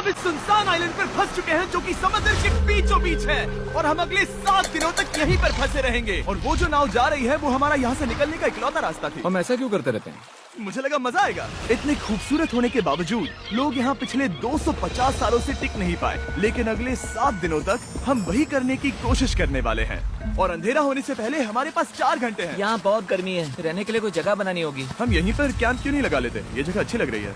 हम इस सुनसान आइलैंड पर फंस चुके हैं जो कि समुद्र के बीचों बीच है और हम अगले 7 दिनों तक यहीं पर फंसे रहेंगे। और वो जो नाव जा रही है वो हमारा यहाँ से निकलने का इकलौता रास्ता थी। हम ऐसा क्यों करते रहते हैं? मुझे लगा मजा आएगा। इतने खूबसूरत होने के बावजूद लोग यहाँ पिछले 250 सालों से टिक नहीं पाए, लेकिन अगले 7 दिनों तक हम वही करने की कोशिश करने वाले हैं। और अंधेरा होने से पहले हमारे पास 4 घंटे हैं। यहाँ बहुत गर्मी है, रहने के लिए कोई जगह बनानी होगी। हम यहीं पर कैंप क्यों नहीं लगा लेते? ये जगह अच्छी लग रही है।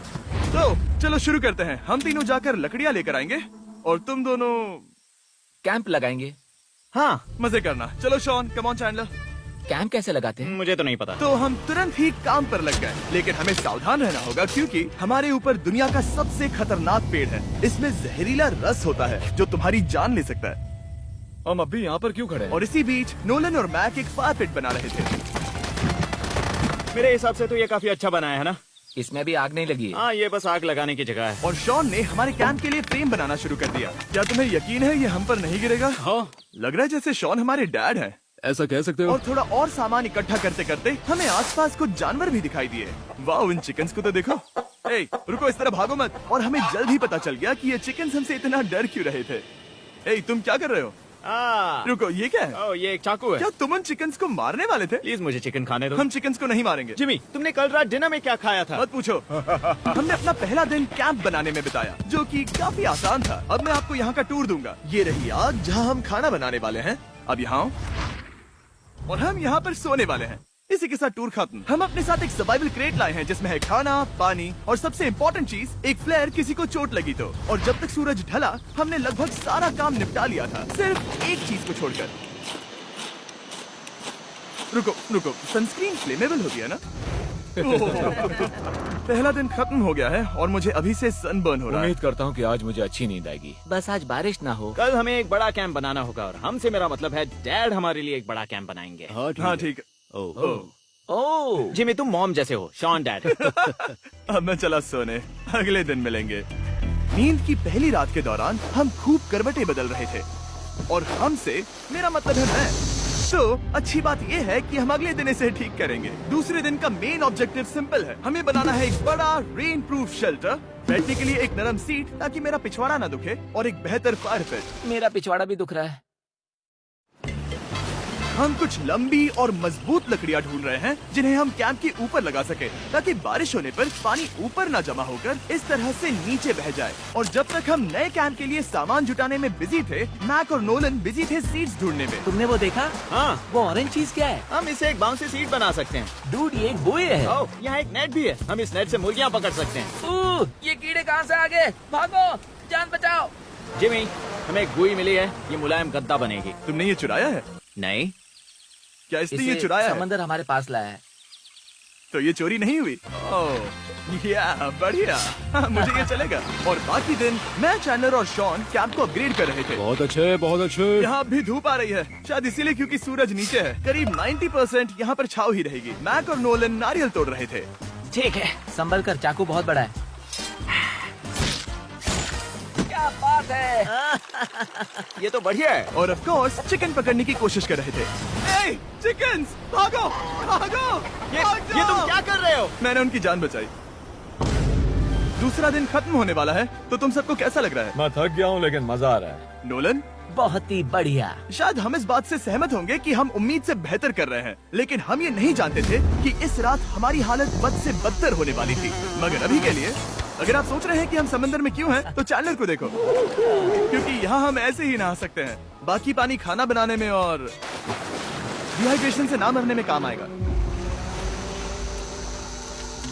तो चलो शुरू करते हैं। हम तीनों जाकर लकड़ियाँ लेकर आएंगे और तुम दोनों कैंप लगाएंगे। हाँ, मजे करना। चलो Shawn, come on Chandler. Camp कैसे लगाते हैं? मुझे तो नहीं पता। तो हम तुरंत ही काम पर लग गए, लेकिन हमें सावधान रहना होगा क्योंकि हमारे ऊपर दुनिया का सबसे खतरनाक पेड़ है। इसमें जहरीला रस होता है जो तुम्हारी जान ले सकता है। हम अभी यहाँ पर क्यों खड़े हैं? और इसी बीच नोलन और मैक एक फायर पिट बना रहे थे। मेरे हिसाब से तो ये काफी अच्छा बनाया है ना? इसमें भी आग नहीं लगी है। हाँ, ये बस आग लगाने की जगह है। और शॉन ने हमारे कैंप के लिए फ्रेम बनाना शुरू कर दिया। क्या तुम्हें यकीन है ये हम पर नहीं गिरेगा? हाँ, लग रहा है जैसे शॉन हमारे डैड हैं। ऐसा कह सकते हो? और थोड़ा और सामान इकट्ठा करते करते हमें आसपास कुछ जानवर भी दिखाई दिए। वाह, इन चिकन्स को तो देखो। ए, रुको, इस तरह भागो मत। और हमें जल्द ही पता चल गया कि ये चिकन्स हमसे इतना डर क्यों रहे थे। ए, तुम क्या कर रहे हो? रुको, ये क्या है? ये एक चाकू है। क्या तुम उन चिकन्स को मारने वाले थे? प्लीज मुझे चिकन खाने दो। हम चिकन्स को नहीं मारेंगे। जिमी, तुमने कल रात डिनर में क्या खाया था? मत पूछो। हमने अपना पहला दिन कैंप बनाने में बिताया, जो कि काफी आसान था। अब मैं आपको यहाँ का टूर दूंगा। ये रही आग जहाँ हम खाना बनाने वाले हैं। अब यहाँ आओ। और हम यहाँ पर सोने वाले हैं। इसी के साथ टूर खत्म। हम अपने साथ एक सर्वाइवल क्रेट लाए हैं जिसमें है खाना, पानी और सबसे इम्पोर्टेंट चीज, एक फ्लेयर किसी को चोट लगी तो। और जब तक सूरज ढला हमने लगभग सारा काम निपटा लिया था, सिर्फ एक चीज को छोड़कर। रुको, सनस्क्रीन फ्लेमेबल होती है ना? पहला दिन खत्म हो गया है और मुझे अभी से सनबर्न हो रहा है। उम्मीद करता हूँ कि आज मुझे अच्छी नींद आएगी। बस आज बारिश ना हो। कल हमें एक बड़ा कैंप बनाना होगा और हमसे मेरा मतलब है डैड हमारे लिए एक बड़ा कैंप बनाएंगे। हाँ ठीक है। ओह, जिमी, तुम मॉम जैसे हो, शॉन डैड। अब मैं चला सोने, अगले दिन मिलेंगे। नींद की पहली रात के दौरान हम खूब करवटें बदल रहे थे और हमसे मेरा मतलब है मैं। तो अच्छी बात यह है कि हम अगले दिन इसे ठीक करेंगे। दूसरे दिन का मेन ऑब्जेक्टिव सिंपल है। हमें बनाना है एक बड़ा रेन प्रूफ शेल्टर, बैठने के लिए एक नरम सीट ताकि मेरा पिछवाड़ा ना दुखे, और एक बेहतर फायर पिट। मेरा पिछवाड़ा भी दुख रहा है। हम कुछ लंबी और मजबूत लकड़ियाँ ढूंढ रहे हैं जिन्हें हम कैंप के ऊपर लगा सके, ताकि बारिश होने पर पानी ऊपर न जमा होकर इस तरह से नीचे बह जाए। और जब तक हम नए कैंप के लिए सामान जुटाने में बिजी थे, मैक और नोलन बिजी थे सीड्स ढूंढने में। तुमने वो देखा? हाँ, वो ऑरेंज चीज क्या है? हम इसे एक बाउंसी सीट बना सकते हैं। डूड, ये एक बुए है। ओह, यहाँ एक नेट भी है। हम इस नेट से मुर्गियाँ पकड़ सकते हैं। ये कीड़े कहाँ से आ गए? भागो, जान बचाओ। जिमी, हमें एक बुई मिली है, ये मुलायम गद्दा बनेगी। तुमने ये चुराया है? नहीं, क्या इसने ये इसे चुराया है? समंदर हमारे पास लाया है। तो ये चोरी नहीं हुई? ओह, या बढ़िया। हाँ, मुझे ये चलेगा। और बाकी दिन मैं, चैंडलर और शॉन कैंप को अपग्रेड कर रहे थे। बहुत अच्छे, बहुत अच्छे। यहाँ भी धूप आ रही है, शायद इसीलिए क्योंकि सूरज नीचे है। करीब 90% यहाँ पर छाव ही रहेगी। मैक और नोलन नारियल तोड़ रहे थे। ठीक है, संभल कर, चाकू बहुत बड़ा है। क्या बात है। ये तो बढ़िया है। और ऑफ कोर्स चिकन पकड़ने की कोशिश कर रहे थे। ए, चिकन्स, भागो, भागो, ये भाग तुम जाओ। क्या कर रहे हो? मैंने उनकी जान बचाई। दूसरा दिन खत्म होने वाला है, तो तुम सबको कैसा लग रहा है? मैं थक गया हूँ लेकिन मजा आ रहा है। नोलन, बहुत ही बढ़िया। शायद हम इस बात से सहमत होंगे कि हम उम्मीद से बेहतर कर रहे हैं, लेकिन हम ये नहीं जानते थे कि इस रात हमारी हालत बद से बदतर होने वाली थी। मगर अभी के लिए, अगर आप सोच रहे हैं कि हम समंदर में क्यों हैं, तो चैंडलर को देखो, क्योंकि यहाँ हम ऐसे ही नहा सकते हैं। बाकी पानी खाना बनाने में और डिहाइड्रेशन से ना मरने में काम आएगा।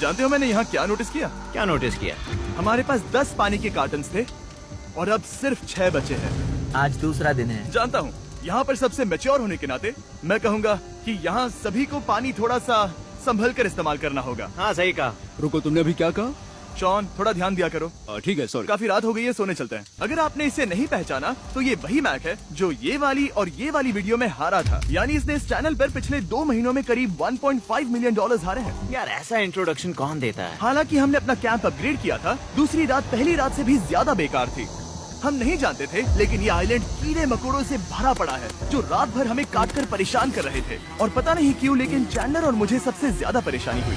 जानते हो मैंने यहाँ क्या नोटिस किया? क्या नोटिस किया? हमारे पास 10 पानी के कार्टन्स थे और अब सिर्फ 6 बचे हैं। आज दूसरा दिन है। जानता हूँ, यहाँ पर सबसे मैच्योर होने के नाते मैं कहूँगा कि यहाँ सभी को पानी थोड़ा सा संभल कर इस्तेमाल करना होगा। हाँ, सही कहा। रुको, तुमने अभी क्या कहा? शॉन, थोड़ा ध्यान दिया करो। ठीक है, सॉरी। काफी रात हो गई है, सोने चलते हैं। अगर आपने इसे नहीं पहचाना तो ये वही मैक है जो ये वाली और ये वाली वीडियो में हारा था। यानी इसने इस चैनल पर पिछले 2 महीनों में करीब $1.5 मिलियन हारे हैं। यार, ऐसा इंट्रोडक्शन कौन देता है? हालांकि हमने अपना कैंप अपग्रेड किया था, दूसरी रात पहली रात से भी ज्यादा बेकार थी। हम नहीं जानते थे, लेकिन ये आइलैंड कीड़े मकोड़ों से भरा पड़ा है जो रात भर हमें काट कर परेशान कर रहे थे। और पता नहीं क्यों, लेकिन चैंडलर और मुझे सबसे ज्यादा परेशानी हुई।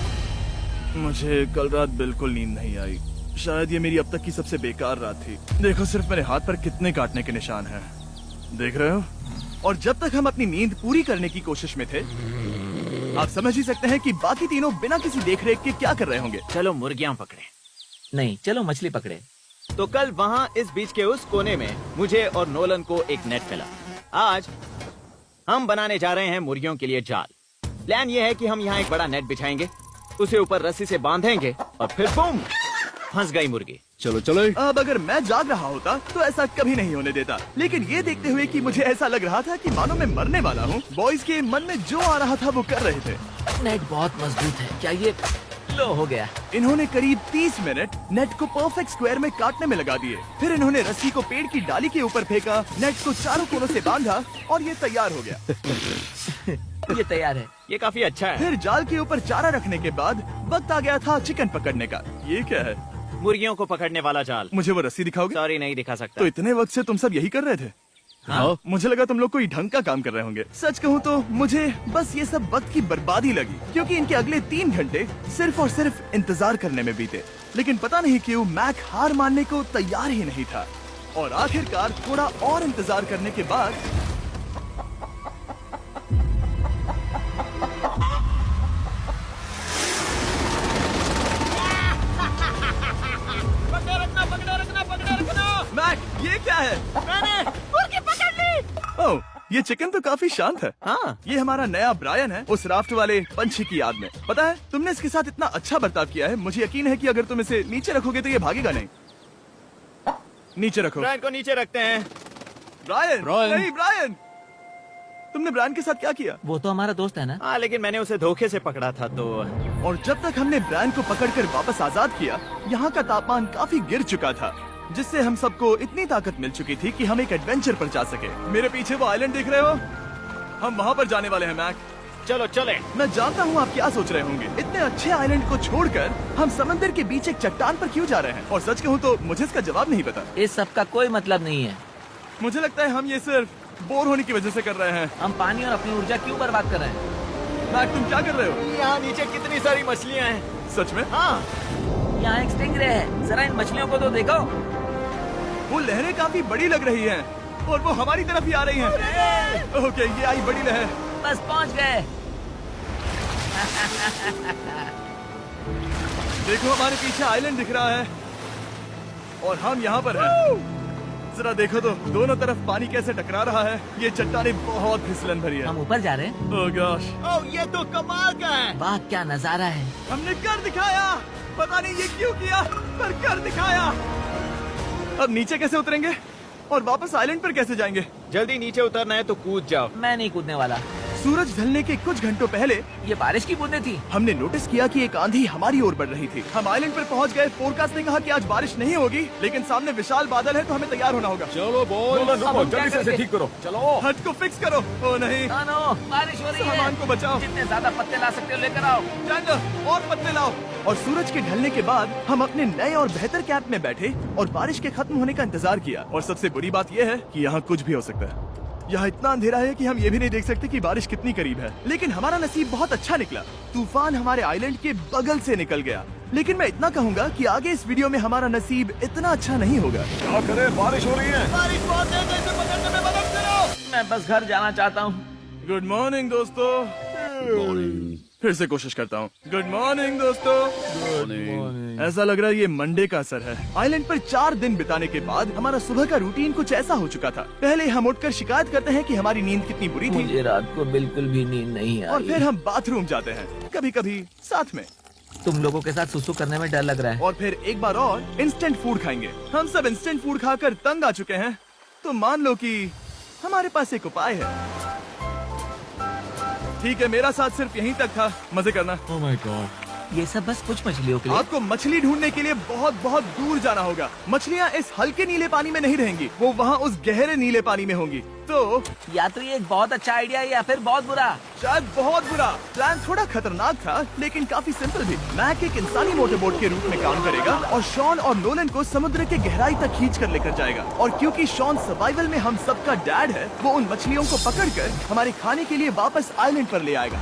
मुझे कल रात बिल्कुल नींद नहीं आई। शायद ये मेरी अब तक की सबसे बेकार रात थी। देखो सिर्फ मेरे हाथ पर कितने काटने के निशान हैं। देख रहे हो? और जब तक हम अपनी नींद पूरी करने की कोशिश में थे, आप समझ ही सकते हैं कि बाकी तीनों बिना किसी देखरेख के क्या कर रहे होंगे। चलो मुर्गियां पकड़े। नहीं, चलो मछली पकड़े। तो कल वहाँ इस बीच के उस कोने में मुझे और नोलन को एक नेट मिला। आज हम बनाने जा रहे हैं मुर्गियों के लिए जाल। प्लान ये है कि हम यहाँ एक बड़ा नेट बिछाएंगे, उसे ऊपर रस्सी से बांधेंगे और फिर बूम, फंस गई मुर्गी। चलो चलो। अब अगर मैं जाग रहा होता तो ऐसा कभी नहीं होने देता, लेकिन ये देखते हुए कि मुझे ऐसा लग रहा था कि मानो मैं मरने वाला हूँ, बॉयज के मन में जो आ रहा था वो कर रहे थे। नेट बहुत मजबूत है। क्या ये लो हो गया? इन्होंने करीब 30 मिनट नेट को परफेक्ट स्क्वायर में काटने में लगा दिए। फिर इन्होंने रस्सी को पेड़ की डाली के ऊपर फेंका, नेट को चारों कोनों से बांधा और ये तैयार हो गया। ये तैयार है। ये काफी अच्छा है। फिर जाल के ऊपर चारा रखने के बाद वक्त आ गया था चिकन पकड़ने का। ये क्या है? मुर्गियों को पकड़ने वाला जाल। मुझे वो रस्सी दिखाओगे? सॉरी, नहीं दिखा सकता। तो इतने वक्त से तुम सब यही कर रहे थे? हाँ। मुझे लगा तुम लोग कोई ढंग का काम कर रहे होंगे। सच कहूँ तो मुझे बस ये सब वक्त की बर्बादी लगी, क्योंकि इनके अगले 3 घंटे सिर्फ और सिर्फ इंतजार करने में बीते। लेकिन पता नहीं क्यों मैक हार मानने को तैयार ही नहीं था, और आखिरकार थोड़ा और इंतजार करने के बाद मैक, ये क्या है? मैंने मुर्गी पकड़ ली। ओह, ये चिकन तो काफी शांत है। हाँ। ये हमारा नया ब्रायन है, उस राफ्ट वाले पंछी की याद में। पता है, तुमने इसके साथ इतना अच्छा बर्ताव किया है, मुझे यकीन है कि अगर तुम इसे नीचे रखोगे तो ये भागेगा नहीं। नीचे रखो। ब्रायन को नीचे रखते हैं। Brian, Brian. नहीं ब्रायन। तुमने ब्रायन के साथ क्या किया? वो तो हमारा दोस्त है ना। हाँ, लेकिन मैंने उसे धोखे से पकड़ा था तो। और जब तक हमने ब्रायन को पकड़कर वापस आजाद किया, यहाँ का तापमान काफी गिर चुका था, जिससे हम सबको इतनी ताकत मिल चुकी थी कि हम एक एडवेंचर पर जा सके। मेरे पीछे वो आइलैंड देख रहे हो? हम वहाँ पर जाने वाले हैं मैक। चलो चले। मैं जानता हूँ आप क्या सोच रहे होंगे, इतने अच्छे आइलैंड को छोड़कर हम समंदर के बीच एक चट्टान पर क्यों जा रहे हैं? और सच कहूँ तो मुझे इसका जवाब नहीं पता। इस सब का कोई मतलब नहीं है। मुझे लगता है हम ये सिर्फ बोर होने की वजह से कर रहे हैं। हम पानी और अपनी ऊर्जा क्यों बर्बाद कर रहे हैं? मैक, तुम क्या कर रहे हो? यहाँ नीचे कितनी सारी मछलियाँ हैं। सच में? हाँ। यहाँ एक स्टिंगरे है, जरा इन मछलियों को तो देखो। वो लहरें काफी बड़ी लग रही हैं, और वो हमारी तरफ ही आ रही हैं। ओके, ये आई बड़ी लहर। बस पहुँच गए। देखो, हमारे पीछे आइलैंड दिख रहा है और हम यहाँ पर हैं। जरा देखो तो दोनों तरफ पानी कैसे टकरा रहा है। ये चट्टानें बहुत फिसलन भरी है। हम ऊपर जा रहे हैं। ओह गॉश, ओह, ये तो कमाल का है। वाह, क्या नजारा है। हमने कर दिखाया। पता नहीं ये क्यों किया, पर कर दिखाया। अब नीचे कैसे उतरेंगे और वापस आइलैंड पर कैसे जाएंगे? जल्दी नीचे उतरना है तो कूद जाओ। मैं नहीं कूदने वाला। सूरज ढलने के कुछ घंटों पहले ये बारिश की बूंदें थी। हमने नोटिस किया कि एक आंधी हमारी ओर बढ़ रही थी। हम आइलैंड पर पहुंच गए। फोरकास्ट ने कहा कि आज बारिश नहीं होगी, लेकिन सामने विशाल बादल है, तो हमें तैयार होना होगा। चलो बॉय, अब हम क्या करेंगे? ठीक करो। चलो। हट को फिक्स करो। ओ नहीं, नो, बारिश हो रही है। सामान को बचाओ। जितने ज्यादा पत्ते ला सकते हो लेकर आओ। चैंडलर, और पत्ते लाओ। और सूरज के ढलने के बाद हम अपने नए और बेहतर कैंप में बैठे और बारिश के खत्म होने का इंतजार किया। और सबसे बुरी बात यह है कि यहाँ कुछ भी हो सकता है। यहाँ इतना अंधेरा है कि हम ये भी नहीं देख सकते कि बारिश कितनी करीब है। लेकिन हमारा नसीब बहुत अच्छा निकला। तूफान हमारे आइलैंड के बगल से निकल गया। लेकिन मैं इतना कहूँगा कि आगे इस वीडियो में हमारा नसीब इतना अच्छा नहीं होगा। क्या करें, बारिश हो रही है। बारिश बहुत तेज है, इसे पकड़ने में मदद करो। मैं बस घर जाना चाहता हूँ। गुड मॉर्निंग दोस्तों। फिर से कोशिश करता हूँ। गुड मॉर्निंग दोस्तों। ऐसा लग रहा है ये मंडे का असर है। आइलैंड पर 4 दिन बिताने के बाद हमारा सुबह का रूटीन कुछ ऐसा हो चुका था। पहले हम उठकर शिकायत करते हैं कि हमारी नींद कितनी बुरी थी, मुझे रात को बिल्कुल भी नींद नहीं और आई। फिर हम बाथरूम जाते हैं, कभी कभी साथ में, तुम लोगों के साथ सुसु करने में डर लग रहा है। और फिर एक बार और इंस्टेंट फूड खाएंगे। हम सब इंस्टेंट फूड खाकर तंग आ चुके हैं, तो मान लो कि हमारे पास एक उपाय है। ठीक है, मेरा साथ सिर्फ यहीं तक था। मजे करना। Oh my God. ये सब बस कुछ मछलियों के लिए। आपको मछली ढूंढने के लिए बहुत बहुत दूर जाना होगा। मछलियाँ इस हल्के नीले पानी में नहीं रहेंगी, वो वहाँ उस गहरे नीले पानी में होंगी। तो या तो ये एक बहुत अच्छा आइडिया है या फिर बहुत बुरा। शायद बहुत बुरा। प्लान थोड़ा खतरनाक था, लेकिन काफी सिंपल भी। मैक एक इंसानी मोटरबोट के रूप में काम करेगा और शॉन और नोलन को समुद्र के गहराई तक खींच कर लेकर जाएगा। और क्योंकि शॉन सर्वाइवल में हम सबका डैड है, वो उन मछलियों को पकड़कर हमारे खाने के लिए वापस आइलैंड पर ले आएगा।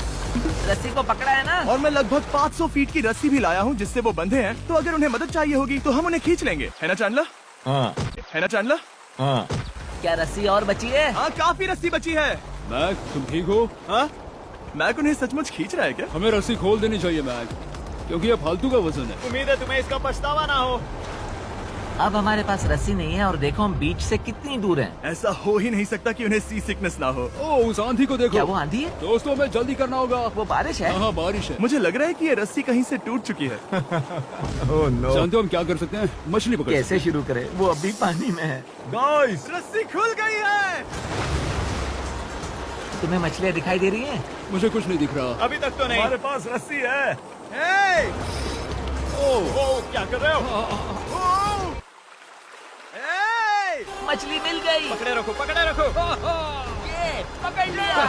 रस्सी को पकड़ा है ना? और मैं लगभग 500 फीट की रस्सी भी लाया हूँ जिससे वो बंधे हैं, तो अगर उन्हें मदद चाहिए होगी तो हम उन्हें खींच लेंगे, है ना चैंडलर? हाँ है ना चैंडलर? हाँ। क्या रस्सी और बची है? हाँ, काफी रस्सी बची है। मैक, तुम ठीक हो? हाँ, मैक उन्हें सचमुच खींच रहा है क्या? हमें रस्सी खोल देनी चाहिए मैक, क्योंकि ये फालतू का वजन है। उम्मीद है तुम्हें इसका पछतावा ना हो। अब हमारे पास रस्सी नहीं है और देखो हम बीच से कितनी दूर हैं। ऐसा हो ही नहीं सकता कि उन्हें सी सिकनेस ना हो। ओ, उस आंधी को देखो। क्या वो आंधी है? दोस्तों, हमें जल्दी करना होगा। वो बारिश है? हाँ, बारिश है। मुझे लग रहा है कि ये रस्सी कहीं से टूट चुकी है। Oh no. जानते हो हम क्या कर सकते हैं? मछली पकड़ कैसे शुरू करें? वो अभी पानी में है। गाइस, रस्सी खुल गई है। तुम्हें मछलियाँ दिखाई दे रही हैं? मुझे कुछ नहीं दिख रहा। अभी तक तो नहीं। हमारे पास रस्सी है। हे! ओ, क्या कर रहे हो? हे! मछली मिल गई। पकड़े रखो, पकड़े रखो। ये पकड़ लिया।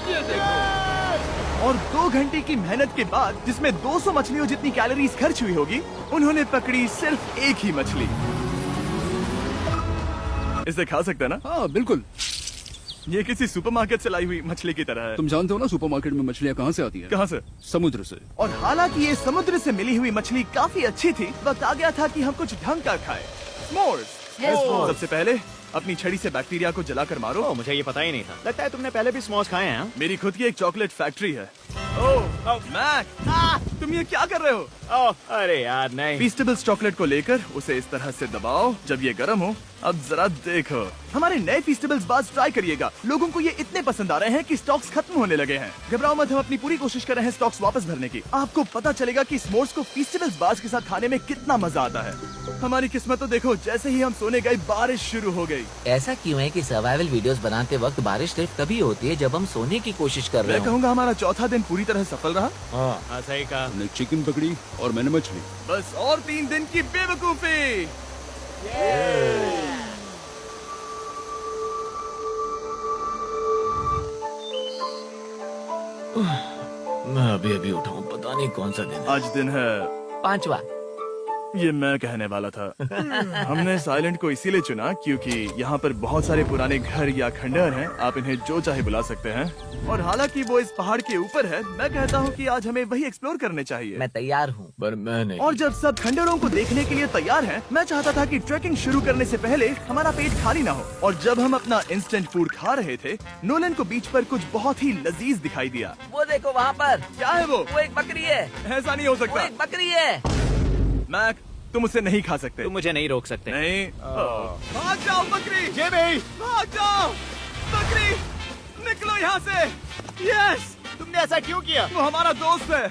ये देखो। और 2 घंटे की मेहनत के बाद, जिसमें 200 मछलियों जितनी कैलोरीज खर्च हुई होगी, उन्होंने पकड़ी सिर्फ एक ही मछली। इसे खा सकते हैं ना? हाँ, बिल्कुल। ये किसी सुपरमार्केट से लाई हुई मछली की तरह है। तुम जानते हो ना सुपरमार्केट में मछलियाँ कहाँ से आती है? कहाँ से? समुद्र से। और हालांकि ये समुद्र से मिली हुई मछली काफी अच्छी थी, वक्त आ गया था कि हम कुछ ढंग का खाएं। S'mores। सबसे पहले अपनी छड़ी से बैक्टीरिया को जलाकर मारो। ओ, मुझे ये पता ही नहीं था। लगता है तुमने पहले भी स्मोस खाए हैं। हाँ? मेरी खुद की एक चॉकलेट फैक्ट्री है। ओह मैक, तुम ये क्या कर रहे हो? ओह, अरे यार नहीं। फीस्टेबल्स चॉकलेट को लेकर उसे इस तरह से दबाओ जब ये गर्म हो। अब जरा देखो, हमारे नए फीस्टेबल्स बार्स ट्राई करिएगा। लोगों को ये इतने पसंद आ रहे हैं कि स्टॉक्स खत्म होने लगे हैं। घबराओ मत, हम अपनी पूरी कोशिश कर रहे हैं स्टॉक्स वापस भरने की। आपको पता चलेगा कि स्मोर्स को फीस्टेबल्स बार्स के साथ खाने में कितना मजा आता है। हमारी किस्मत तो देखो, जैसे ही हम सोने गए बारिश शुरू हो गई। ऐसा क्यों है कि सर्वाइवल वीडियोस बनाते वक्त बारिश सिर्फ तभी होती है जब हम सोने की कोशिश कर रहे मैं हो? कहूँगा हमारा चौथा दिन पूरी तरह सफल रहा। हाँ, सही कहा। हमने चिकन पकड़ी और मैंने मछली। बस और 3 दिन की बेवकूफी। मैं अभी अभी उठा हूँ, पता नहीं कौन सा दिन है। आज दिन है 5वां। ये मैं कहने वाला था। हमने इस आइलैंड को इसीलिए चुना क्योंकि यहाँ पर बहुत सारे पुराने घर या खंडहर हैं। आप इन्हें जो चाहे बुला सकते हैं। और हालांकि वो इस पहाड़ के ऊपर है, मैं कहता हूँ कि आज हमें वही एक्सप्लोर करने चाहिए। मैं तैयार हूँ। पर मैं नहीं। और जब सब खंडहरों को देखने के लिए तैयार हैं, मैं चाहता था कि ट्रैकिंग शुरू करने से पहले हमारा पेट खाली ना हो। और जब हम अपना इंस्टेंट फूड खा रहे थे, नोलन को बीच पर कुछ बहुत ही लजीज दिखाई दिया। वो देखो वहाँ पर। क्या है वो? वो एक बकरी है। ऐसा नहीं हो वो सकता। एक बकरी है। मैक, तुम उसे नहीं खा सकते। तुम मुझे नहीं रोक सकते। नहीं। भाग जाओ बकरी। ये भी। भाग जाओ बकरी, निकलो यहाँ से। यस, तुमने ऐसा क्यों किया? वो हमारा दोस्त है।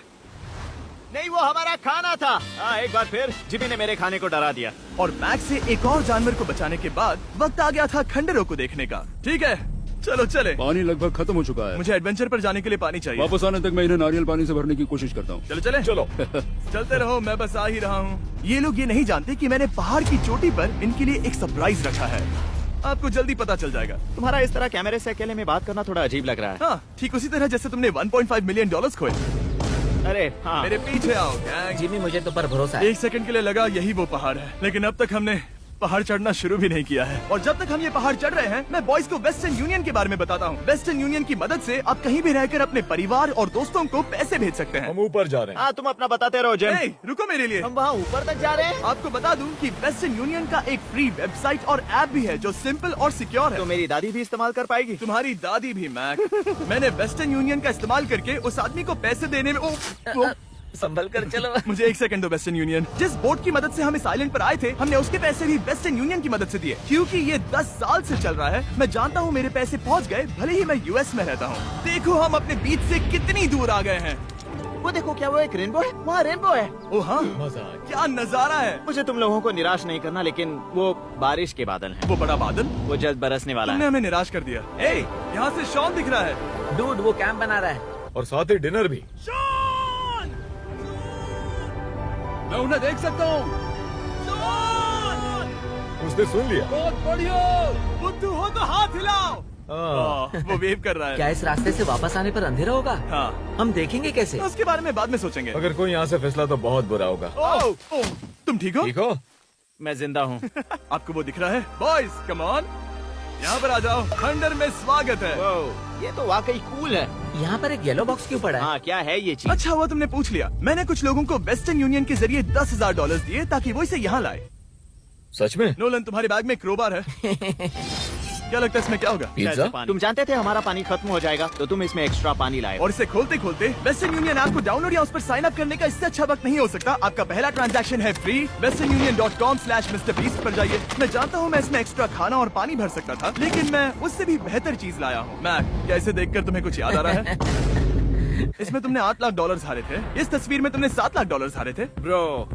नहीं, वो हमारा खाना था। एक बार फिर जिमी ने मेरे खाने को डरा दिया। और मैक से एक और जानवर को बचाने के बाद वक्त आ गया था खंडहरों को देखने का। ठीक है, चलो चले। पानी लगभग खत्म हो चुका है। मुझे एडवेंचर पर जाने के लिए पानी चाहिए। वापस आने तक मैं इन्हें नारियल पानी से भरने की कोशिश करता हूँ। चलो चले। चलो। चलते रहो, मैं बस आ ही रहा हूँ। ये लोग ये नहीं जानते कि मैंने पहाड़ की चोटी पर इनके लिए एक सरप्राइज रखा है। आपको जल्दी पता चल जाएगा। तुम्हारा इस तरह कैमरे से अकेले में बात करना थोड़ा अजीब लग रहा है। हाँ, ठीक उसी तरह जैसे तुमने $1.5 मिलियन खोए। अरे हाँ। मेरे पीछे आओ गैंग। जिमी, मुझे तो पर भरोसा है। 1 सेकंड के लिए लगा यही वो पहाड़ है, लेकिन अब तक हमने पहाड़ चढ़ना शुरू भी नहीं किया है। और जब तक हम ये पहाड़ चढ़ रहे हैं, मैं बॉयज को वेस्टर्न यूनियन के बारे में बताता हूँ। वेस्टर्न यूनियन की मदद से आप कहीं भी रहकर अपने परिवार और दोस्तों को पैसे भेज सकते हैं। हम ऊपर जा रहे हैं। हाँ, तुम अपना बताते रहो जिम। ए, रुको मेरे लिए। हम वहाँ ऊपर तक जा रहे हैं। आपको बता दूं कि वेस्टर्न यूनियन का एक फ्री वेबसाइट और ऐप भी है जो सिंपल और सिक्योर है। तो मेरी दादी भी इस्तेमाल कर पाएगी। तुम्हारी दादी भी मैक। मैंने वेस्टर्न यूनियन का इस्तेमाल करके उस आदमी को पैसे देने में संभल कर चलो। मुझे 1 सेकंड दो। वेस्टर्न यूनियन, जिस बोट की मदद से हम इस आइलैंड पर आए थे, हमने उसके पैसे भी वेस्टर्न यूनियन की मदद से दिए। क्योंकि ये 10 साल से चल रहा है, मैं जानता हूँ मेरे पैसे पहुँच गए, भले ही मैं यूएस में रहता हूँ। देखो हम अपने बीच से कितनी दूर आ गए हैं। वो देखो, क्या वो एक रेनबो है? वहाँ रेनबो है। ओ हाँ, मजा आ गया। क्या नजारा है। मुझे तुम लोगों को निराश नहीं करना, लेकिन वो बारिश के बादल हैं। वो बड़ा बादल, वो जल्द बरसने वाला तुमने है। हमें निराश कर दिया। ए, यहाँ से शॉन दिख रहा है। डूड, वो कैंप बना रहा है। और साथ ही डिनर भी। शॉन! मैं उन्हें देख सकता हूँ। शॉन! उसने सुन लिया। बहुत बढ़िया। बुद्धू हो तो हाथ हिलाओ। हाँ। वो वेव कर रहा है। क्या इस रास्ते से वापस आने पर अंधेरा होगा? हाँ, हम देखेंगे कैसे? उसके बारे में बाद में सोचेंगे। अगर कोई यहाँ से फिसला तो बहुत बुरा होगा। ओह, तुम ठीक हो? ठीक हो? मैं जिंदा हूँ। आपको वो दिख रहा है? Boys come on. यहाँ पर आ जाओ, खंडर में स्वागत है। वाह, ये तो वाकई कूल है। यहाँ पर एक येलो बॉक्स क्यों पड़ा है? हाँ, क्या है ये चीज? अच्छा हुआ तुमने पूछ लिया। मैंने कुछ लोगों को वेस्टर्न यूनियन के जरिए $10,000 दिए ताकि वो इसे यहाँ लाए। सच में? नोलन, तुम्हारे बैग में क्रोबार है। क्या लगता है इसमें क्या होगा? पिज्जा? तुम जानते थे हमारा पानी खत्म हो जाएगा, तो तुम इसमें एक्स्ट्रा पानी लाए। और इसे खोलते खोलते वेस्टर्न यूनियन ऐप को डाउनलोड या उस पर साइन अप करने का इससे अच्छा वक्त नहीं हो सकता। आपका पहला ट्रांजैक्शन है फ्री। westernunion.com/MrBeast पर जाइए। मैं जानता हूँ मैं इसमें एक्स्ट्रा खाना और पानी भर सकता था, लेकिन मैं उससे भी बेहतर चीज लाया हूँ। मैक, क्या इसे देखकर तुम्हें कुछ याद आ रहा है? इसमें तुमने $8 लाख हारे थे। इस तस्वीर में तुमने $7 लाख हारे थे। ब्रो,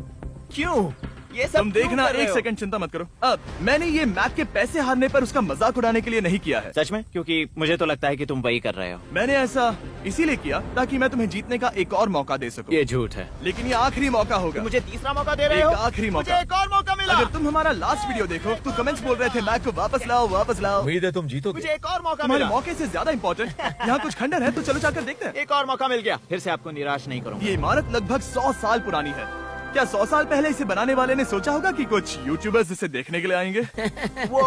क्यों ये सब तुम क्यों देखना, कर रहे एक हो? सेकंड चिंता मत करो। अब मैंने ये मैक के पैसे हारने पर उसका मजाक उड़ाने के लिए नहीं किया है। सच में? क्योंकि मुझे तो लगता है कि तुम वही कर रहे हो। मैंने ऐसा इसीलिए किया ताकि मैं तुम्हें जीतने का एक और मौका दे सकूं। ये झूठ है। लेकिन ये आखिरी मौका होगा। तुम मुझे तीसरा मौका दे रहे एक हो? आखिरी मौका। मुझे एक और मौका मिला। अगर तुम हमारा लास्ट वीडियो देखो तो कमेंट्स बोल रहे थे मैक को वापस लाओ, वापस लाओ। उम्मीद है तुम जीतोगे। मुझे एक और मौका तुम्हारे मिला। मौके से ज्यादा इम्पोर्टेंट यहाँ कुछ खंडर है, तो चलो जाकर देखते हैं। एक और मौका मिल गया। फिर से आपको निराश नहीं करूंगा। ये इमारत लगभग 100 साल पुरानी है। क्या 100 साल पहले इसे बनाने वाले ने सोचा होगा कि कुछ यूट्यूबर्स इसे देखने के लिए आएंगे? वो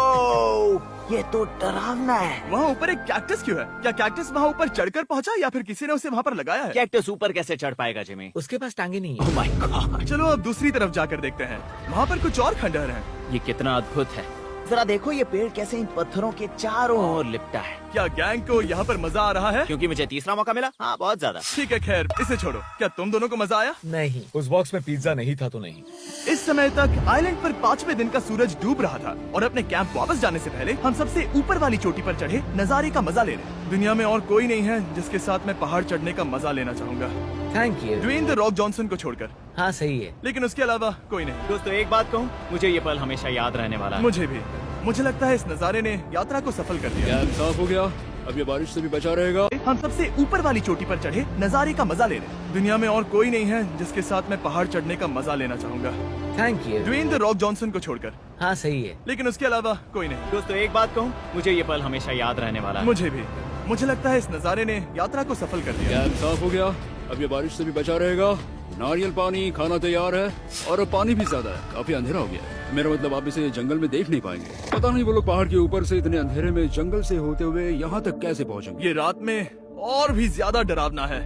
ये तो डरावना है। वहाँ ऊपर एक कैक्टस क्यों है? क्या कैक्टस वहाँ ऊपर चढ़कर पहुँचा या फिर किसी ने उसे वहाँ पर लगाया है? कैक्टस ऊपर कैसे चढ़ पाएगा जिमी? उसके पास टांगे नहीं है। ओह माय गॉड, चलो अब दूसरी तरफ जाकर देखते हैं। वहाँ पर कुछ और खंडहर हैं। ये कितना अद्भुत है। जरा देखो ये पेड़ कैसे इन पत्थरों के चारों ओर लिपटा है। क्या गैंग को यहाँ पर मजा आ रहा है? क्योंकि मुझे तीसरा मौका मिला। हाँ, बहुत ज्यादा। ठीक है, खैर इसे छोड़ो। क्या तुम दोनों को मजा आया? नहीं। उस बॉक्स में पिज्जा नहीं था तो नहीं। इस समय तक आइलैंड पर 5वें दिन का सूरज डूब रहा था और अपने कैंप वापस जाने से पहले हम सबसे ऊपर वाली चोटी पर चढ़े नजारे का मजा ले रहे। दुनिया में और कोई नहीं है जिसके साथ मैं पहाड़ चढ़ने का मजा लेना चाहूंगा, thank you. Dwayne the Rock Johnson को छोड़कर। हाँ सही है। लेकिन उसके अलावा कोई नहीं। दोस्तों, एक बात कहूँ, मुझे ये पल हमेशा याद रहने वाला है। मुझे भी। मुझे लगता है इस नजारे ने यात्रा को सफल कर दिया। कैंप साफ हो गया, अब ये बारिश से भी बचा रहेगा। हम सबसे ऊपर वाली चोटी पर चढ़े नजारे का मजा ले रहे। दुनिया में और कोई नहीं है जिसके साथ मैं पहाड़ चढ़ने का मजा लेना चाहूंगा, thank you. Dwayne the Rock Johnson को छोड़कर। हाँ सही है। लेकिन उसके अलावा कोई नहीं। दोस्तों, एक बात कहूँ, मुझे ये पल हमेशा याद रहने वाला है। मुझे भी। मुझे लगता है इस नजारे ने यात्रा को सफल कर दिया। कैंप साफ हो गया, अब ये बारिश से भी बचा रहेगा। नारियल पानी, खाना तैयार है और अब पानी भी ज्यादा है। काफी अंधेरा हो गया है। मेरा मतलब आप इसे जंगल में देख नहीं पाएंगे। पता नहीं वो लोग पहाड़ के ऊपर से इतने अंधेरे में जंगल से होते हुए यहाँ तक कैसे पहुँचेंगे। ये रात में और भी ज्यादा डरावना है।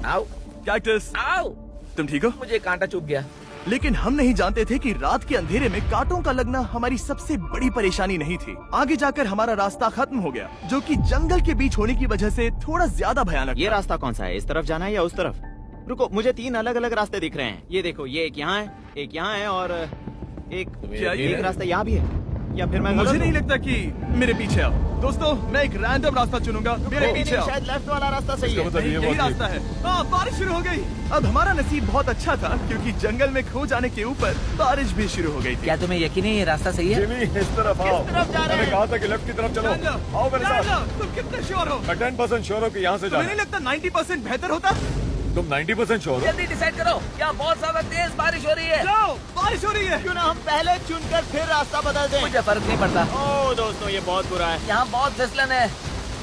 आओ कैक्टस, आओ। तुम ठीक हो? मुझे कांटा चुभ गया। लेकिन हम नहीं जानते थे कि रात के अंधेरे में कांटों का लगना हमारी सबसे बड़ी परेशानी नहीं थी। आगे जाकर हमारा रास्ता खत्म हो गया, जो कि जंगल के बीच होने की वजह से थोड़ा ज्यादा भयानक ये था। रास्ता कौन सा है? इस तरफ जाना है या उस तरफ? रुको, मुझे 3 अलग अलग रास्ते दिख रहे हैं। ये देखो, ये एक यहाँ है, एक यहाँ है और एक क्या ये- एक रास्ता यहाँ भी है। या फिर मैं मुझे गलत नहीं हूँ? लगता कि मेरे पीछे आओ। दोस्तों, मैं एक रैंडम रास्ता चुनूंगा। मेरे नहीं, पीछे नहीं, आओ। शायद लेफ्ट वाला रास्ता सही है। मतलब नहीं, ये यही बहुत रास्ता है। हाँ, बारिश शुरू हो गई। अब हमारा नसीब बहुत अच्छा था क्योंकि जंगल में खो जाने के ऊपर बारिश भी शुरू हो गई थी। क्या तुम्हें यकीन है ये रास्ता सही है? जिमी, इस तरफ आओ। तरफ जा रहे मैंने हैं? कहा था कि लेफ्ट की तरफ चलो। जान लो, आओ मेरे जान साथ। लो, तुम कितने श्योर हो? मैं 10% श्योर हूँ कि यहाँ से तुम्हें जाना नहीं है। लगता 90% बेहतर होता? तुम 90% श्योर हो? जल्दी डिसाइड करो। यहाँ बहुत ज्यादा तेज बारिश हो रही है। जाओ, बारिश हो रही है। क्यों ना हम पहले चुनकर फिर रास्ता बदल दें? मुझे फर्क नहीं पड़ता। ओह दोस्तों, ये बहुत बुरा है। यहाँ बहुत फिसलन है।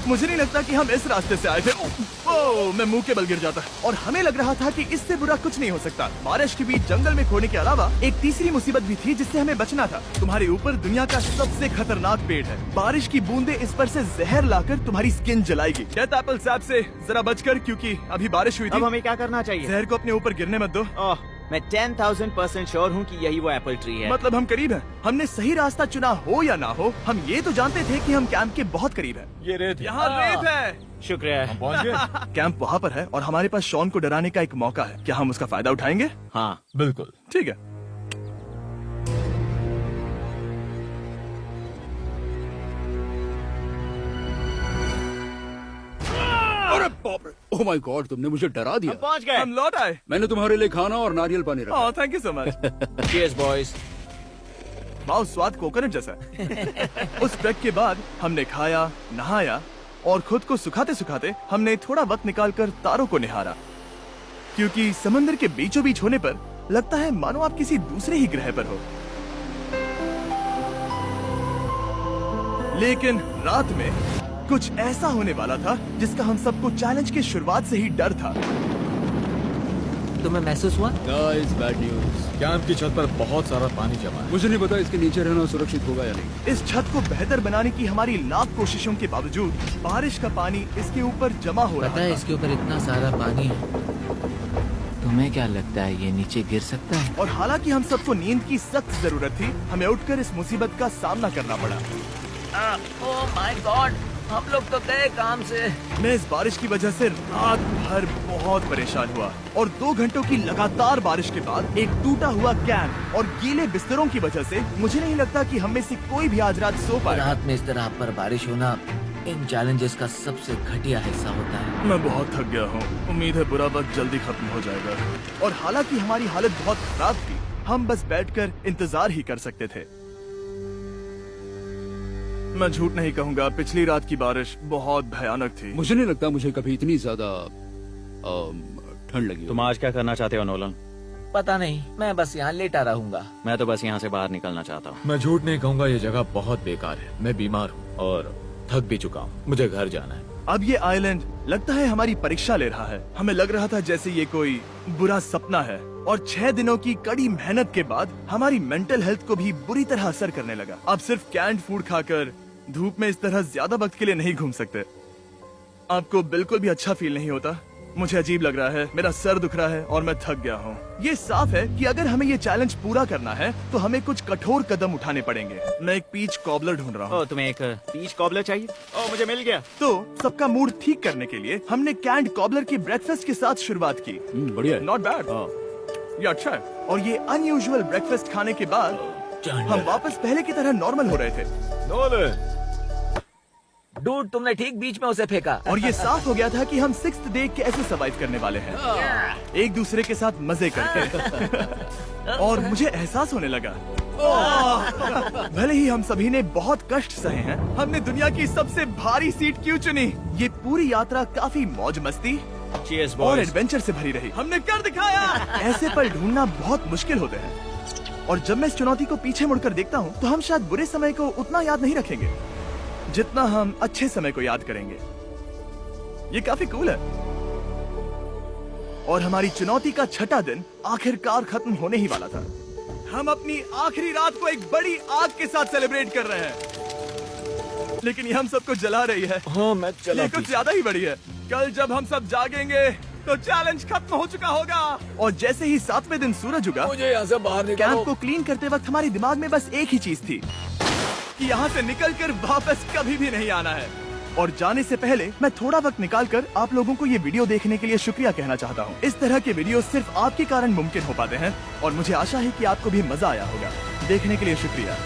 मुझे नहीं लगता कि हम इस रास्ते से आए थे। ओह, मैं मुंह के बल गिर जाता। और हमें लग रहा था कि इससे बुरा कुछ नहीं हो सकता। बारिश के बीच जंगल में खोने के अलावा एक तीसरी मुसीबत भी थी जिससे हमें बचना था। तुम्हारे ऊपर दुनिया का सबसे खतरनाक पेड़ है। बारिश की बूंदें इस पर से जहर लाकर तुम्हारी स्किन जलाएगी। डेथ एप्पल सैप से जरा बचकर, क्योंकि अभी बारिश हुई अब थी। हमें क्या करना चाहिए? जहर को अपने ऊपर गिरने मत दो। ओह, मैं 10,000% श्योर हूँ कि यही वो एप्पल ट्री है। मतलब हम करीब हैं। हमने सही रास्ता चुना हो या ना हो, हम ये तो जानते थे कि हम कैंप के बहुत करीब हैं। ये रेत है। यहाँ रेत है। शुक्रिया। हम पहुँच गए। कैंप वहाँ पर है और हमारे पास शॉन को डराने का एक मौका है। क्या हम उसका फायदा उठाएंगे? हाँ, बिल्कुल। ठीक है। अरे बाप रे, ओह माय गॉड, तुमने मुझे डरा हम दिया। पहुँच गए। हम लौट आए। मैंने तुम्हारे लिए खाना और नारियल पानी रखा। Oh, thank you so much. Cheers, boys। वाह, स्वाद कोकोनट जैसा है। उस ट्रैक के बाद हमने खाया, नहाया और खुद को सुखाते सुखाते हमने थोड़ा वक्त निकालकर तारों को निहारा, क्योंकि समंदर के बीचों बीच होने पर लगता है मानो आप किसी दूसरे ही ग्रह पर हो। लेकिन रात में कुछ ऐसा होने वाला था जिसका हम सबको चैलेंज की शुरुआत से ही डर था। तुम्हें महसूस हुआ? Guys, bad news. कैंप की छत पर बहुत सारा पानी जमा है। मुझे नहीं पता इसके नीचे रहना सुरक्षित होगा या नहीं। इस छत को बेहतर बनाने की हमारी लाख कोशिशों के बावजूद बारिश का पानी इसके ऊपर जमा हो रहा पता है था। इसके ऊपर इतना सारा पानी है, तुम्हें क्या लगता है ये नीचे गिर सकता है? और हालांकि हम सबको नींद की सख्त जरूरत थी, हमें उठकर इस मुसीबत का सामना करना पड़ा। ओह माय गॉड, हम लोग तो गए काम से। मैं इस बारिश की वजह से रात भर बहुत परेशान हुआ और 2 घंटों की लगातार बारिश के बाद एक टूटा हुआ कैंप और गीले बिस्तरों की वजह से मुझे नहीं लगता कि हम में से कोई भी आज रात सो पाएगा। रात में इस तरह पर बारिश होना इन चैलेंजेस का सबसे घटिया हिस्सा होता है। मैं बहुत थक गया हूँ, उम्मीद है बुरा वक्त जल्दी खत्म हो जाएगा। और हालांकि हमारी हालत बहुत खराब थी, हम बस बैठकर इंतजार ही कर सकते थे। मैं झूठ नहीं कहूँगा, पिछली रात की बारिश बहुत भयानक थी। मुझे नहीं लगता मुझे कभी इतनी ज्यादा ठंड लगी हो। तुम आज क्या करना चाहते हो नोलन? पता नहीं, मैं बस यहाँ लेटा रहूंगा। मैं तो बस यहाँ से बाहर निकलना चाहता हूँ। मैं झूठ नहीं कहूँगा, ये जगह बहुत बेकार है। मैं बीमार हूँ और थक भी चुका हूँ। मुझे घर जाना है। अब ये आइलैंड लगता है हमारी परीक्षा ले रहा है। हमें लग रहा था जैसे ये कोई बुरा सपना है और 6 दिनों की कड़ी मेहनत के बाद हमारी मेंटल हेल्थ को भी बुरी तरह असर करने लगा। अब सिर्फ कैंड फूड खाकर धूप में इस तरह ज्यादा वक्त के लिए नहीं घूम सकते। आपको बिल्कुल भी अच्छा फील नहीं होता? मुझे अजीब लग रहा है, मेरा सर दुख रहा है और मैं थक गया हूँ। ये साफ है कि अगर हमें ये चैलेंज पूरा करना है तो हमें कुछ कठोर कदम उठाने पड़ेंगे। मैं एक पीच कॉबलर ढूंढ रहा हूँ। ओ, तुम्हें एक पीच कॉबलर चाहिए? ओ, मुझे मिल गया। तो सबका मूड ठीक करने के लिए हमने कैंड कॉबलर की ब्रेकफास्ट के साथ शुरुआत की। बढ़िया है। नॉट बैड, ये अच्छा है। और ये अनयूजुअल ब्रेकफास्ट खाने के बाद हम वापस पहले की तरह नॉर्मल हो रहे थे। नोलन, डूड, तुमने ठीक बीच में उसे फेंका। और ये साफ हो गया था कि हम 6th डे कैसे सरवाइव करने वाले हैं, एक दूसरे के साथ मजे करके। और मुझे एहसास होने लगा, भले ही हम सभी ने बहुत कष्ट सहे हैं, हमने दुनिया की सबसे भारी सीट क्यों चुनी? ये पूरी यात्रा काफी मौज मस्ती Cheers, और boys. एडवेंचर से भरी रही। हमने कर दिखाया। ऐसे पल ढूंढना बहुत मुश्किल होते हैं और जब मैं इस चुनौती को पीछे मुड़कर देखता हूँ तो हम शायद बुरे समय को उतना याद नहीं रखेंगे जितना हम अच्छे समय को याद करेंगे। ये काफी कूल है। और हमारी चुनौती का 6ठा दिन आखिरकार खत्म होने ही वाला था। हम अपनी आखिरी रात को एक बड़ी आग के साथ सेलिब्रेट कर रहे हैं, लेकिन ये हम सबको जला रही है। हाँ मैं चला। ये कुछ ज्यादा ही बड़ी है। कल जब हम सब जागेंगे तो चैलेंज खत्म हो चुका होगा। और जैसे ही 7वें दिन सूरज उगा, मुझे यहाँ से बाहर कैंप निकालो। को क्लीन करते वक्त हमारे दिमाग में बस एक ही चीज थी कि यहाँ से निकलकर वापस कभी भी नहीं आना है। और जाने से पहले मैं थोड़ा वक्त निकालकर आप लोगों को ये वीडियो देखने के लिए शुक्रिया कहना चाहता हूँ। इस तरह के वीडियो सिर्फ आपके कारण मुमकिन हो पाते हैं और मुझे आशा है कि आपको भी मजा आया होगा। देखने के लिए शुक्रिया।